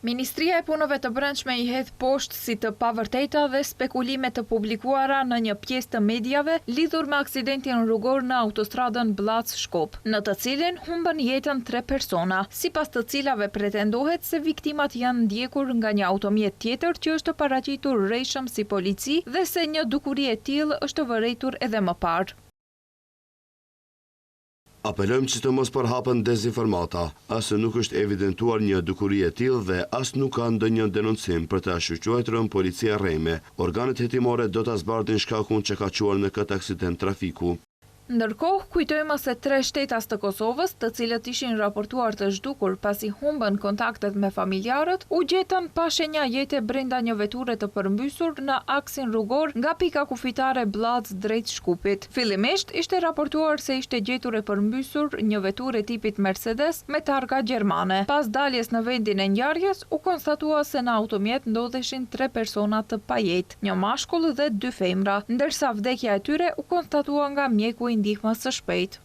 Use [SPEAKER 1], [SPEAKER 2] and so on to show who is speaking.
[SPEAKER 1] Ministria e Punëve të Brendshme i hedh poshtë si të pavërteta dhe spekulime të publikuara në një pjesë të mediave lidhur me aksidentin rrugor në autostradën Blac-Shkop, në të cilin humbën jetën 3 persona, sipas të cilave pretendohet se viktimat janë ndjekur nga një automjet tjetër që është paraqitur rrejshëm si polici dhe se një dukuri e tillë është vërejtur edhe më parë.
[SPEAKER 2] Apelojmë që të mos përhapen dezinformata, as nuk është evidentuar një dukuri e tillë dhe as nuk ka ndonjë denoncim për të shqyrtuar policia rreme. Organet hetimore do ta zbardhin shkakun që ka çuar në këtë aksident trafiku.
[SPEAKER 1] Ndërkohë, kujtojmë se 3 shtetas të Kosovës, të cilët ishin raportuar të zhdukur pasi humbën kontaktet me familjarët, u gjetën pa shenja jete brenda një veture të përmbysur në aksin rrugor nga pika kufitare Blac drejt Shkupit. Fillimisht ishte raportuar se ishte gjetur e përmbysur një veture tipit Mercedes me targa gjermane. Pas daljes në vendin e ngjarjes, u konstatua se në automjet ndodheshin 3 persona të pajetë, një mashkull dhe 2 femra, ndërsa vdekja e tyre u konstatua nga mjeku i ndihmës së shpejtë.